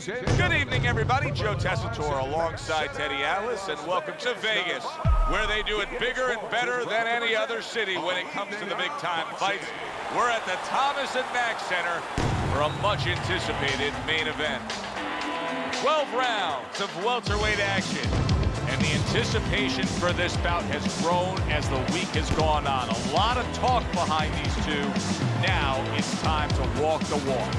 Good evening, everybody. Joe Tessitore alongside Teddy Atlas, and welcome to Vegas, where they do it bigger and better than any other city when it comes to the big-time fights. We're at the Thomas & Mack Center for a much-anticipated main event. 12 rounds of welterweight action, and the anticipation for this bout has grown as the week has gone on. A lot of talk behind these two. Now it's time to walk the walk.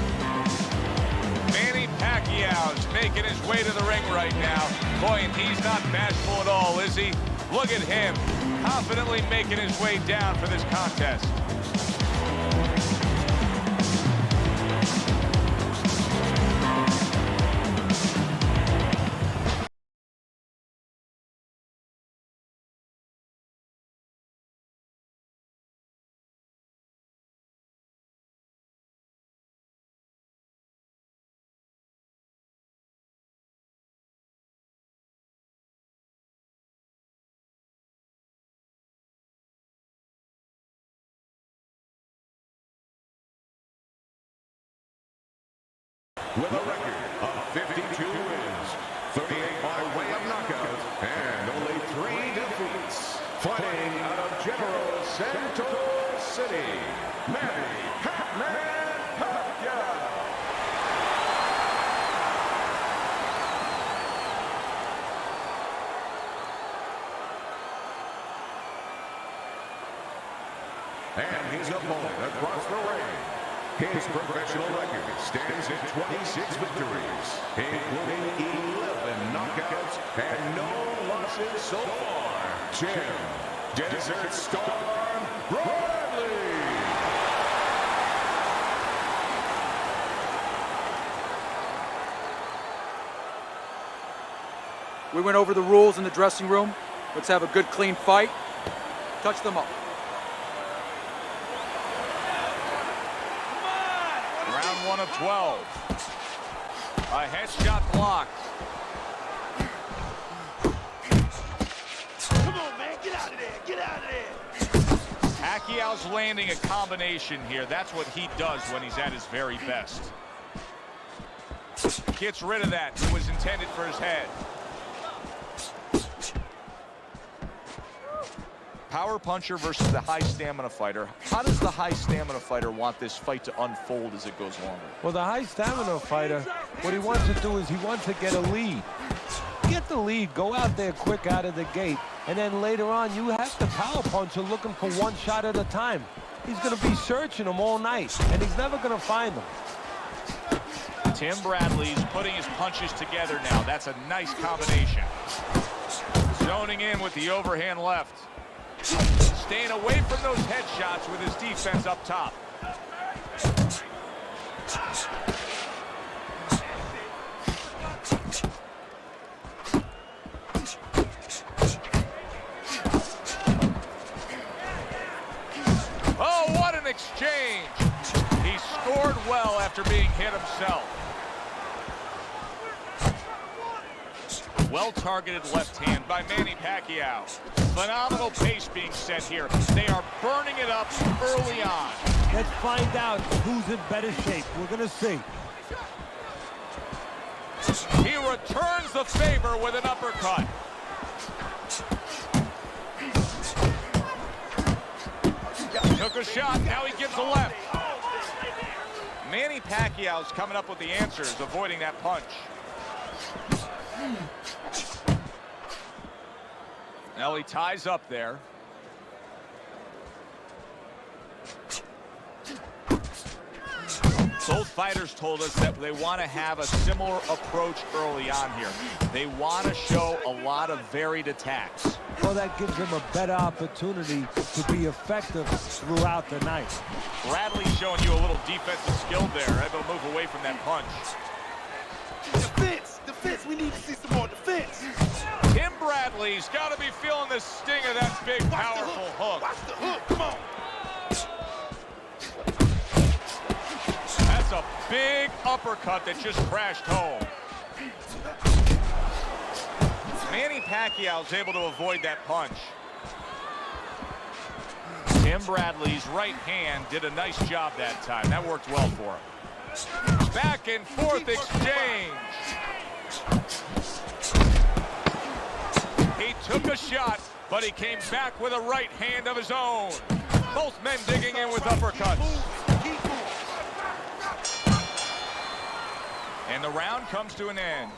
Manny Pacquiao's making his way to the ring right now. Boy, and he's not bashful at all, is he? Look at him, confidently making his way down for this contest. With a record of 52 wins, 38 by way of knockout, and only 3 defeats. Fighting out of General Santos City, Manny Pacquiao. And his opponent across the ring. His professional record stands at 26 victories, including 11 knockouts and no losses so far. Jim Desert Storm Bradley. We went over the rules in the dressing room. Let's have a good, clean fight. Touch them up. Round 1 of 12. A headshot blocked. Come on, man, get out of there, get out of there. Pacquiao's landing a combination here. That's what he does when he's at his very best. Gets rid of that. It was intended for his head. Power puncher versus the high stamina fighter. How does the high stamina fighter want this fight to unfold as it goes longer? Well, the high stamina fighter, what he wants to do is he wants to get a lead. Get the lead, go out there quick out of the gate, and then later on you have the power puncher looking for one shot at a time. He's going to be searching him all night, and he's never going to find them. Tim Bradley's putting his punches together now. That's a nice combination. Zoning in with the overhand left. Staying away from those headshots with his defense up top. Oh, what an exchange! He scored well after being hit himself. Well-targeted left hand by Manny Pacquiao. Phenomenal pace being set here. They are burning it up early on. Let's find out who's in better shape. We're going to see. He returns the favor with an uppercut. Took a shot, now he gives a left. Manny Pacquiao's coming up with the answers, avoiding that punch. Now he ties up there. Both fighters told us that they want to have a similar approach early on here. They want to show a lot of varied attacks. Well, that gives them a better opportunity to be effective throughout the night. Bradley's showing you a little defensive skill there, able to move away from that punch. Defense, we need to see some more defense. Tim Bradley's got to be feeling the sting of that big, powerful hook. Watch the hook, come on. That's a big uppercut that just crashed home. Manny Pacquiao's able to avoid that punch. Tim Bradley's right hand did a nice job that time. That worked well for him. Back and forth exchange. took a shot, but he came back with a right hand of his own. Both men digging in with uppercuts. And the round comes to an end.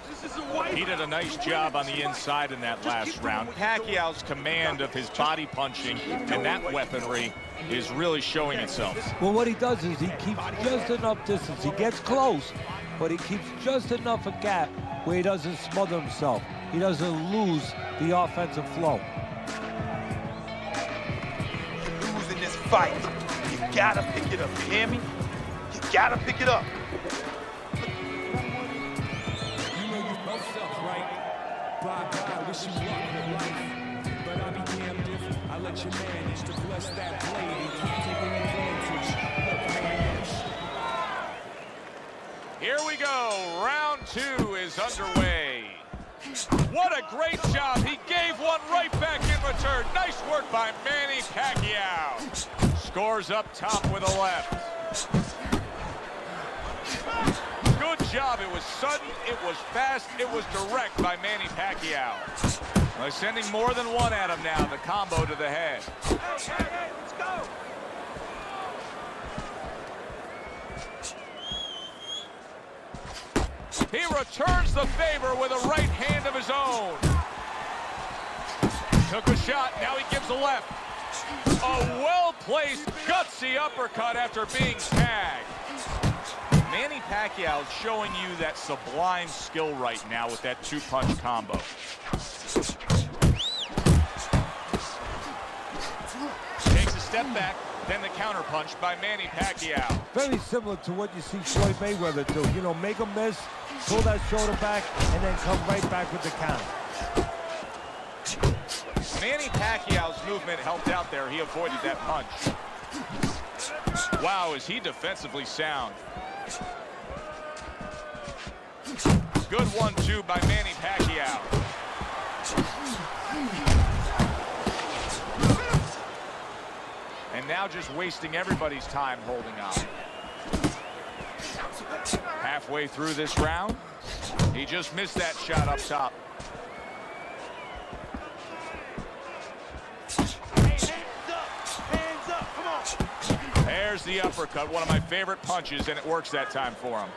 He did a nice job on the inside in that last round. Pacquiao's command of his body punching and that weaponry is really showing itself. Well, what he does is he keeps just enough distance. He gets close, but he keeps just enough a gap where he doesn't smother himself. He doesn't lose the offensive flow. Losing this fight, you gotta pick it up, you hear me? You gotta pick it up. By God, wish you luck with life. But I'll be damned if I let you manage to bless that blade and keep taking advantage. Here we go. Round 2 is underway. What a great job. He gave one right back in return. Nice work by Manny Pacquiao. Scores up top with a left. Good job. It was sudden, it was fast, it was direct by Manny Pacquiao. Well, sending more than one at him now, the combo to the head. Hey, let's go. He returns the favor with a right hand of his own. Took a shot, now he gives a left. A well-placed, gutsy uppercut after being tagged. Manny Pacquiao is showing you that sublime skill right now with that two-punch combo. Takes a step back, then the counterpunch by Manny Pacquiao. Very similar to what you see Floyd Mayweather do. You know, make a miss, pull that shoulder back, and then come right back with the counter. Manny Pacquiao's movement helped out there. He avoided that punch. Wow, is he defensively sound. Good 1-2 by Manny Pacquiao. And now just wasting everybody's time holding on. Halfway through this round, he just missed that shot up top. Hands up, come on. There's the uppercut, one of my favorite punches, and it works that time for him.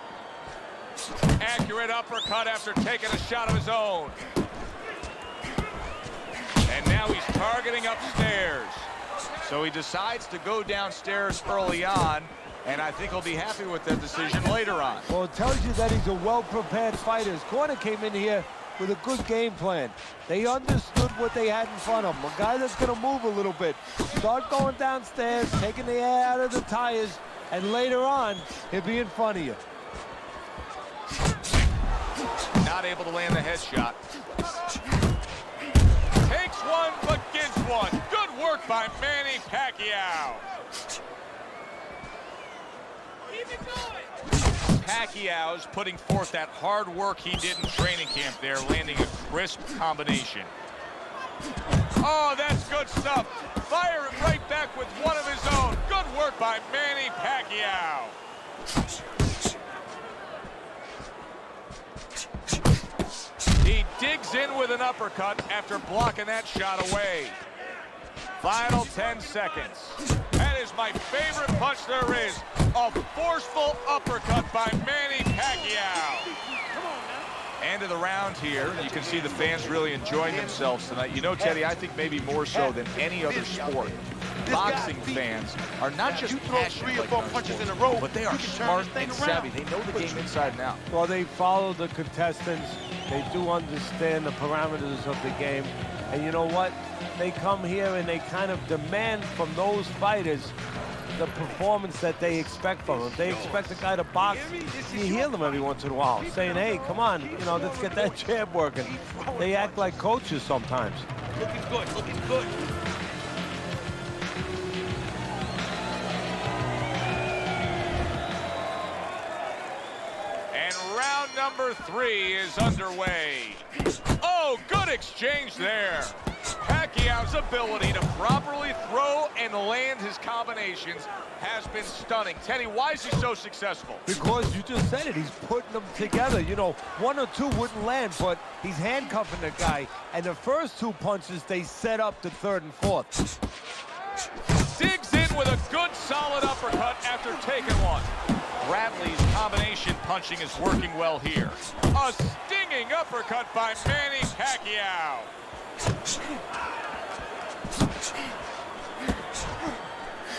Accurate uppercut after taking a shot of his own. And now he's targeting upstairs. So he decides to go downstairs early on, and I think he'll be happy with that decision later on. Well, it tells you that he's a well-prepared fighter. His corner came in here with a good game plan. They understood what they had in front of him. A guy that's going to move a little bit. Start going downstairs, taking the air out of the tires, and later on, he'll be in front of you. Not able to land the headshot. Takes one, but gives one. Good work by Manny Pacquiao. Pacquiao's putting forth that hard work he did in training camp there, landing a crisp combination. Oh, that's good stuff. Fire it right back with one of his own. Good work by Manny Pacquiao. He digs in with an uppercut after blocking that shot away. Final 10 seconds. That is my favorite punch there is. A forceful uppercut by Manny Pacquiao. End of the round here. You can see the fans really enjoying themselves tonight. You know, Teddy, I think maybe more so than any other sport. Boxing fans are not just passionate like punches in a row, but they are smart and savvy. They know the game inside and out. Well, they follow the contestants. They do understand the parameters of the game. And you know what? They come here and they kind of demand from those fighters the performance that they expect from them. If they expect a guy to box, you hear them every once in a while saying, hey, come on, you know, let's get that jab working. They act like coaches sometimes. Looking good, looking good. And round number 3 is underway. Oh, good exchange there. Pacquiao Pacquiao's ability to properly throw and land his combinations has been stunning. Teddy, why is he so successful? Because you just said it, he's putting them together. You know, one or two wouldn't land, but he's handcuffing the guy. And the first two punches, they set up the third and fourth. Digs in with a good solid uppercut after taking one. Bradley's combination punching is working well here. A stinging uppercut by Manny Pacquiao.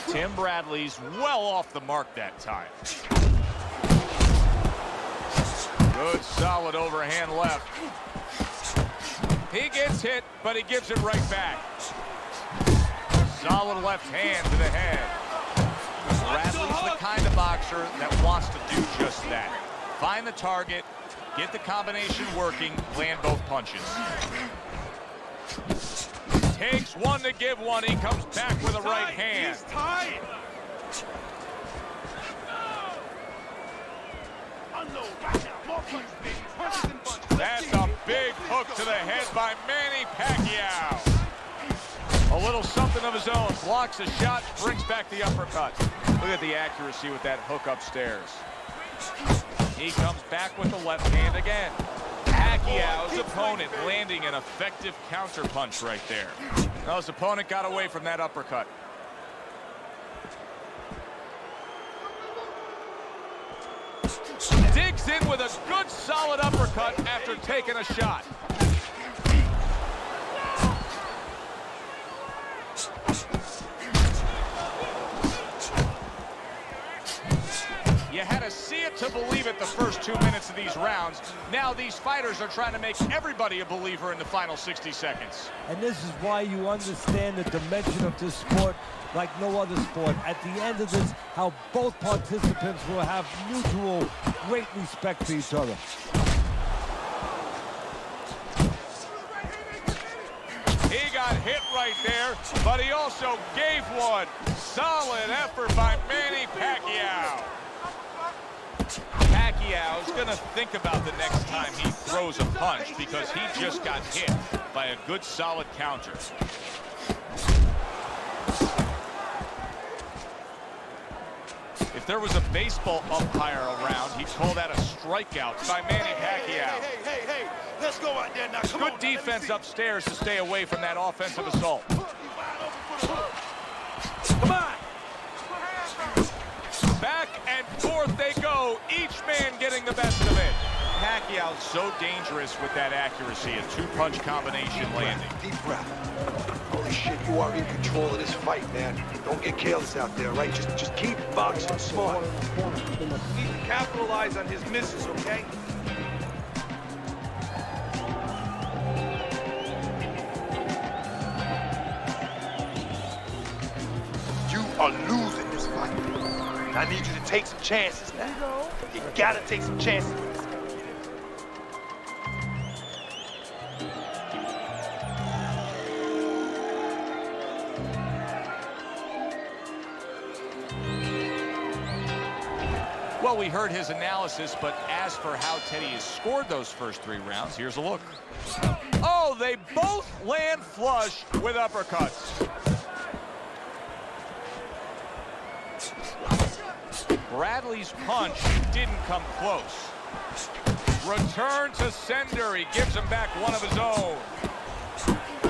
Tim Bradley's well off the mark that time. Good solid overhand left. He gets hit, but he gives it right back. Solid left hand to the head. Bradley's the kind of boxer that wants to do just that. Find the target, get the combination working, land both punches. Takes one to give one. He comes back with a right hand. He's tight. That's a big hook to the head by Manny Pacquiao. A little something of his own. Blocks a shot, brings back the uppercut. Look at the accuracy with that hook upstairs. He comes back with the left hand again. Pacquiao's opponent landing an effective counterpunch right there. Now his opponent got away from that uppercut. Digs in with a good solid uppercut after taking a shot. You had to see it to believe it the first 2 minutes of these rounds. Now these fighters are trying to make everybody a believer in the final 60 seconds. And this is why you understand the dimension of this sport like no other sport. At the end of this, how both participants will have mutual great respect for each other. He got hit right there, but he also gave one. Solid effort by Manny Pacquiao. Pacquiao's gonna think about the next time he throws a punch because he just got hit by a good solid counter. If there was a baseball umpire around, he'd call that a strikeout by Manny Pacquiao. Hey, let's go out there now. Come on, good defense upstairs to stay away from that offensive assault. Come on. Back and forth they go, each man getting the best of it. Pacquiao's so dangerous with that accuracy, a two-punch combination landing. Deep breath. Holy shit, you are in control of this fight, man. Don't get careless out there, right? Just keep boxing smart. We need to capitalize on his misses, okay? You are losing this fight. I need you to take some chances now. You gotta take some chances. Well, we heard his analysis, but as for how Teddy has scored those first 3 rounds, here's a look. Oh, they both land flush with uppercuts. Bradley's punch didn't come close. Return to sender. He gives him back one of his own.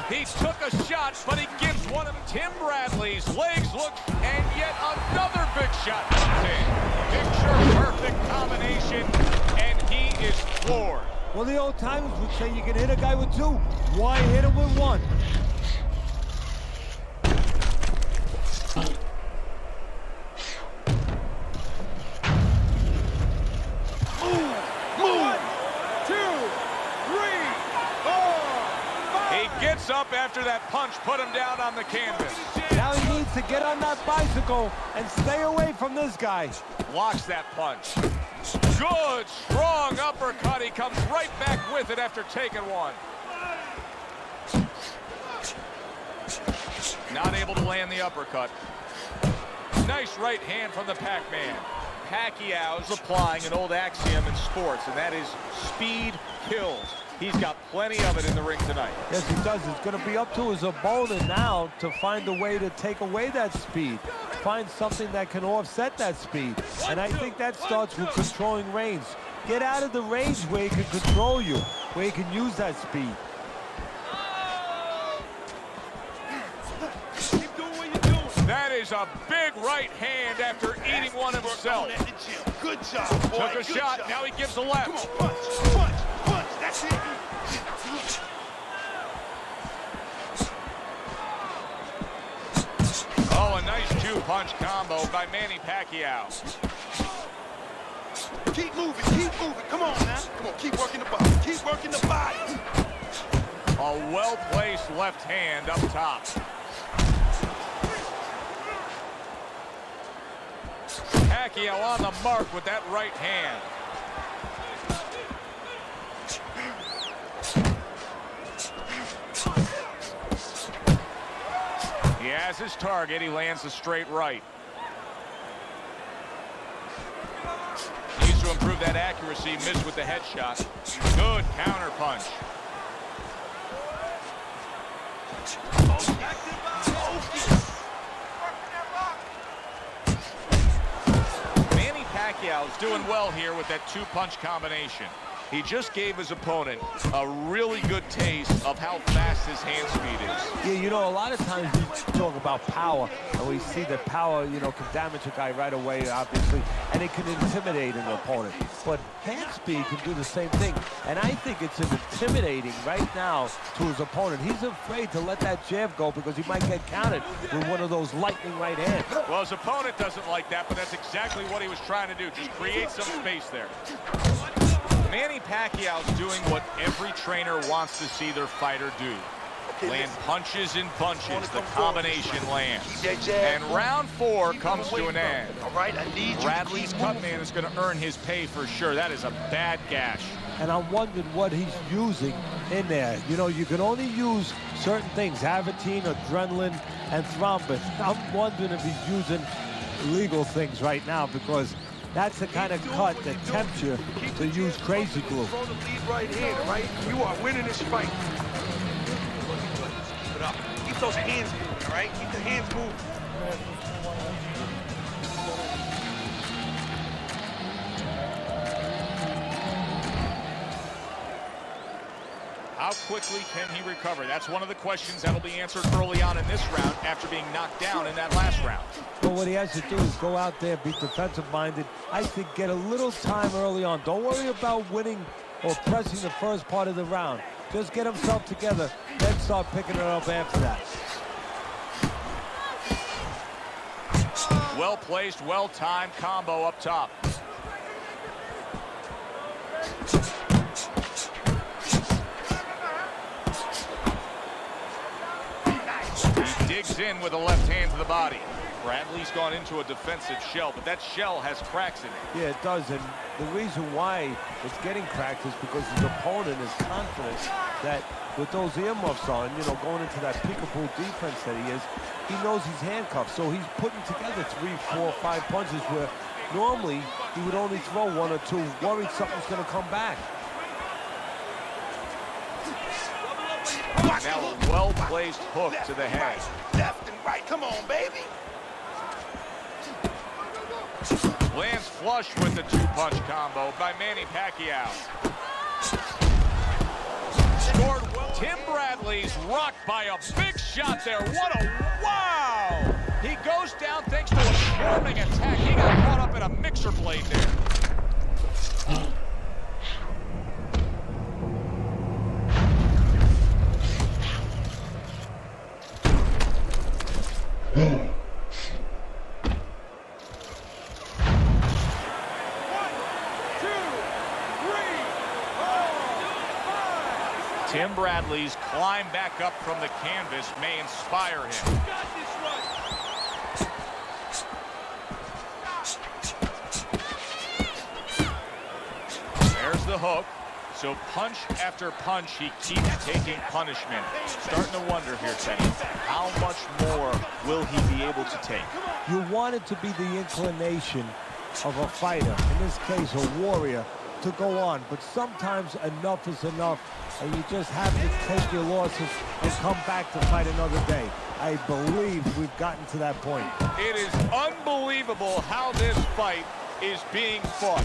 He took a shot, but he gives one of Tim Bradley's legs look, and yet another big shot comes in. Picture-perfect combination, and he is floored. Well, the old timers would say you can hit a guy with 2. Why hit him with 1? Gets up after that punch, put him down on the canvas. Now he needs to get on that bicycle and stay away from this guy. Blocks that punch. Good, strong uppercut. He comes right back with it after taking one. Not able to land the uppercut. Nice right hand from the Pac-Man. Pacquiao's applying an old axiom in sports, and that is speed kills. He's got plenty of it in the ring tonight. Yes, he does. It's going to be up to his opponent now to find a way to take away that speed. Find something that can offset that speed. And I think that starts with controlling range. Get out of the range where he can control you, where he can use that speed. Keep doing what you're doing. That is a big right hand after eating one himself. Good job, boy. Took a Good shot, job. now he gives a left. Come on, punch, punch, punch. That's it. Oh, a nice two-punch combo by Manny Pacquiao. Keep moving, come on now. Come on, keep working the body, keep working the body. A well-placed left hand up top. Pacquiao on the mark with that right hand. He has his target. He lands a straight right. Needs to improve that accuracy. Missed with the headshot. Good counter punch. Manny Pacquiao's doing well here with that two-punch combination. He just gave his opponent a really good taste of how fast his hand speed is. Yeah, you know, a lot of times we talk about power, and we see that power, you know, can damage a guy right away, obviously, and it can intimidate an opponent. But hand speed can do the same thing, and I think it's intimidating right now to his opponent. He's afraid to let that jab go because he might get countered with one of those lightning right hands. Well, his opponent doesn't like that, but that's exactly what he was trying to do, just create some space there. Manny Pacquiao's doing what every trainer wants to see their fighter do. Land punches and bunches, the combination lands. And round 4 comes to an end. All right, I need you. Bradley's cut man is going to earn his pay for sure. That is a bad gash. And I'm wondering what he's using in there. You know, you can only use certain things, Avitine, adrenaline, and thrombin. I'm wondering if he's using illegal things right now because that's the kind of cut that tempts you to use crazy glue. Throw the lead right hand, all right? You are winning this fight. Keep it up. Keep those hands moving, all right? Keep the hands moving. How quickly can he recover? That's one of the questions that'll be answered early on in this round after being knocked down in that last round. Well, what he has to do is go out there, be defensive-minded. I think get a little time early on. Don't worry about winning or pressing the first part of the round. Just get himself together, then start picking it up after that. Well-placed, well-timed combo up top. He digs in with a left hand to the body. Bradley's gone into a defensive shell, but that shell has cracks in it. Yeah, it does, and the reason why it's getting cracked is because his opponent is confident that with those earmuffs on, you know, going into that peekaboo defense that he is, he knows he's handcuffed, so he's putting together 3, 4, 5 punches where normally he would only throw 1 or 2, worried something's going to come back. Now a well-placed hook to the head. Left and right. Come on, baby. Lands flush with the two-punch combo by Manny Pacquiao. Scored well. Tim Bradley's rocked by a big shot there. What a wow! He goes down thanks to a swarming attack. He got caught up in a mixer blade there. Tim Bradley's climb back up from the canvas may inspire him. There's the hook. So punch after punch, he keeps taking punishment. Starting to wonder here, Teddy, how much more will he be able to take? You want it to be the inclination of a fighter, in this case a warrior, to go on, but sometimes enough is enough, and you just have to take your losses and come back to fight another day. I believe we've gotten to that point. It is unbelievable how this fight is being fought.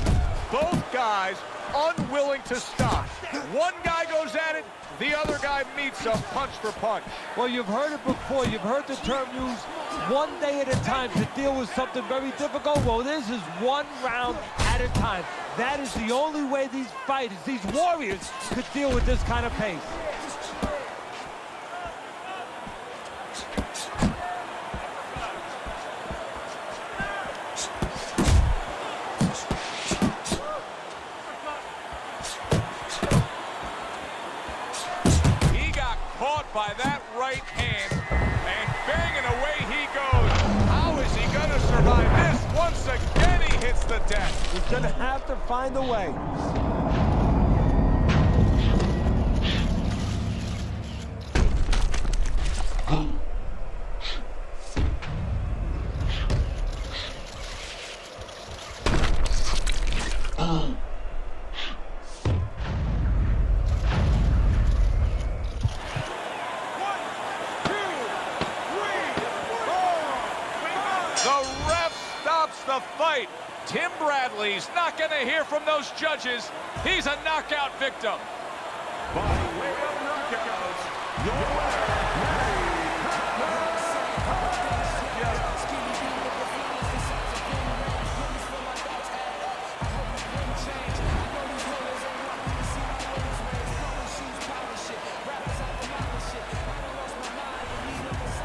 Both guys unwilling to stop. One guy goes at it, the other guy meets him punch for punch. Well, you've heard it before. You've heard the term used, one day at a time to deal with something very difficult. Well, this is one round at a time. That is the only way these fighters, these warriors, could deal with this kind of pace. By that right hand, and banging away he goes. How is he going to survive this? Once again, he hits the deck. He's going to have to find a way. The ref stops the fight. Tim Bradley's not going to hear from those judges. He's a knockout victim. By way of knockouts, your winner,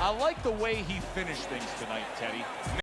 I like the way he finished things tonight, Teddy.